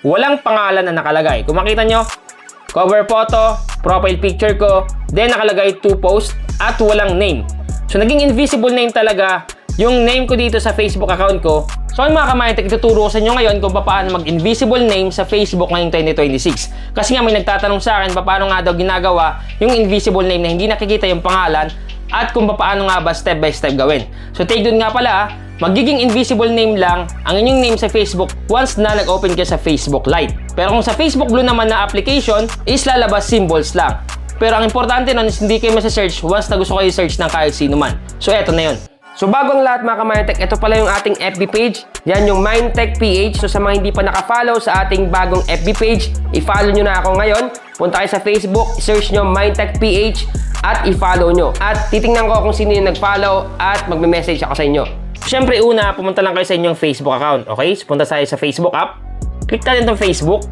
walang pangalan na nakalagay. Kung makita nyo, cover photo, profile picture ko, then nakalagay to post at walang name. So naging invisible name talaga yung name ko dito sa Facebook account ko. So mga ka-MyTech, ituturo ko sa inyo ngayon kung paano mag-invisible name sa Facebook ngayong 2026. Kasi nga may nagtatanong sa akin paano nga daw ginagawa yung invisible name na hindi nakikita yung pangalan at kung paano nga ba step by step gawin. So take doon nga pala, magiging invisible name lang ang inyong name sa Facebook once na nag-open ka sa Facebook Lite. Pero kung sa Facebook Blue naman na application, is lalabas symbols lang. Pero ang importante nun is hindi kayo masa-search once na gusto kayo i-search ng kahit sino man. So eto na yun. So bago ang lahat mga ka-MyTech, ito pala yung ating FB page. Yan yung MindTech PH. So sa mga hindi pa naka-follow sa ating bagong FB page, i-follow nyo na ako ngayon. Punta kayo sa Facebook, search nyo MindTech PH at i-follow nyo. At titingnan ko kung sino yung nag-follow at magme-message ako sa inyo. Siyempre una, pumunta lang kayo sa inyong Facebook account. Okay? So punta tayo sa Facebook app. Click natin itong Facebook.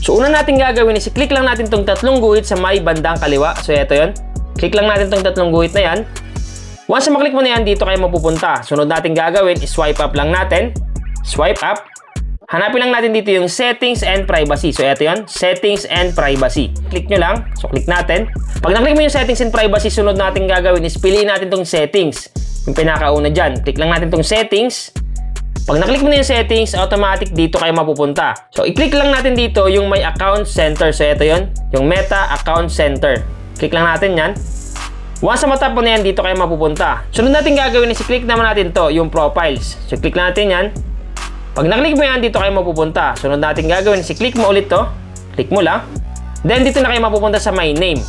So una natin gagawin is i-click lang natin itong tatlong guhit sa may bandang kaliwa. So ito yun. Click lang natin itong tatlong guhit na yan. Once na maklik mo na yan, dito kayo mapupunta. Sunod natin gagawin is swipe up lang natin. Swipe up. Hanapin lang natin dito yung settings and privacy. So ito yun, settings and privacy. Click nyo lang. So click natin. Pag naklik mo yung settings and privacy, sunod natin gagawin is piliin natin itong settings. Yung pinakauna dyan. Click lang natin itong settings. Pag naklik mo na yung settings, automatic dito kayo mapupunta. So i-click lang natin dito yung may account center. So ito yun, yung Meta Account Center. Click lang natin yan. Once na matap mo na yan, dito kayo mapupunta. Sunod natin gagawin is i-click naman natin to, yung profiles. So click lang natin yan. Pag naklik mo yan, dito kayo mapupunta. Sunod natin gagawin is i-click mo ulit to. Click mo lang. Then dito na kayo mapupunta sa my name.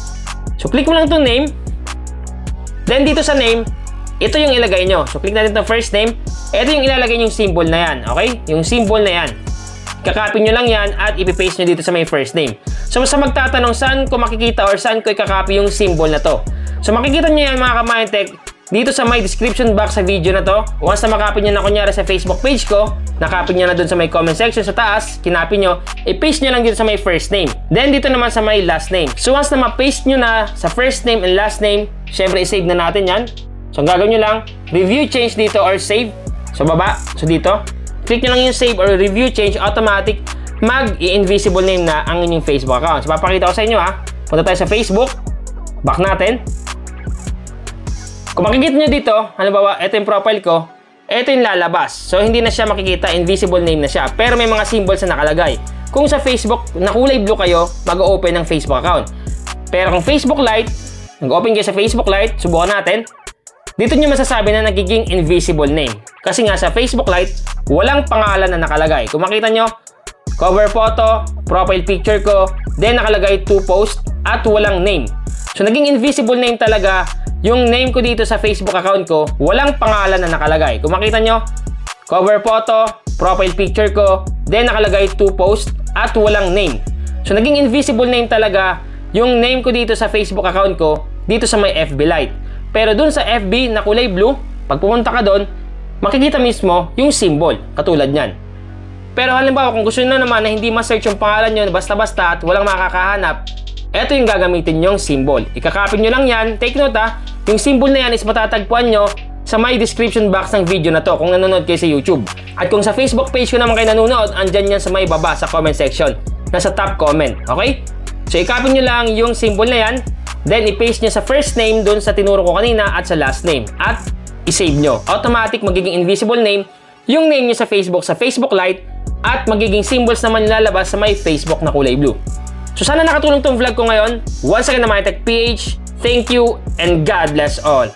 So click mo lang itong name. Then dito sa name, ito yung ilagay nyo. So click natin itong first name. Ito yung ilalagay yung symbol na yan. Okay? Yung symbol na yan. Kakopy nyo lang yan at ipipaste nyo dito sa my first name. So sa magtatanong saan ko makikita or saan ko ikakopy yung symbol na to. So makikita nyo yan mga ka-MyTech dito sa may description box sa video na to. Once na makopy nyo na kunyari sa Facebook page ko, nakopy nyo na dun sa may comment section sa taas, kinopy nyo, i-paste nyo lang dito sa may first name. Then dito naman sa may last name. So once na ma-paste nyo na sa first name and last name, syempre i-save na natin yan. So ang gagawin nyo lang, review change dito or save. So baba, so dito, click nyo lang yung save or review change, automatic mag-i-invisible name na ang inyong Facebook account. So papakita ko sa inyo ha. Punta tayo sa Facebook, back natin. Kung makikita nyo dito, halimbawa, ito yung profile ko, ito yung lalabas. So, hindi na siya makikita, invisible name na siya. Pero may mga symbols na nakalagay. Kung sa Facebook, na kulay blue kayo, mag-open ng Facebook account. Pero kung Facebook Lite, nag-open kayo sa Facebook Lite, subukan natin. Dito nyo masasabi na nagiging invisible name. Kasi nga sa Facebook Lite, walang pangalan na nakalagay. Kung makita nyo, cover photo, profile picture ko, then nakalagay to post, at walang name. So, naging invisible name talaga yung name ko dito sa Facebook account ko, walang pangalan na nakalagay. Kung makita nyo, cover photo, profile picture ko, then nakalagay to post, at walang name. So, naging invisible name talaga yung name ko dito sa Facebook account ko, dito sa may FB Lite. Pero dun sa FB na kulay blue, pag pumunta ka dun, makikita mismo yung symbol, katulad nyan. Pero halimbawa, kung gusto nyo naman na hindi ma-search yung pangalan nyo, basta-basta at walang makakahanap, ito yung gagamitin yung symbol. Ikakopy nyo lang yan. Take note ha, yung symbol na yan is matatagpuan nyo sa may description box ng video na to kung nanonood kayo sa YouTube. At kung sa Facebook page ko naman kayo nanonood, andyan yan sa may baba sa comment section. Nasa top comment. Okay? So i-copy nyo lang yung symbol na yan. Then i-paste nyo sa first name dun sa tinuro ko kanina at sa last name. At i-save nyo. Automatic magiging invisible name yung name nyo sa Facebook Lite. At magiging symbols naman lalabas sa may Facebook na kulay blue. So sana nakatulong tong vlog ko ngayon. Once again, MyTech PH, thank you and God bless all.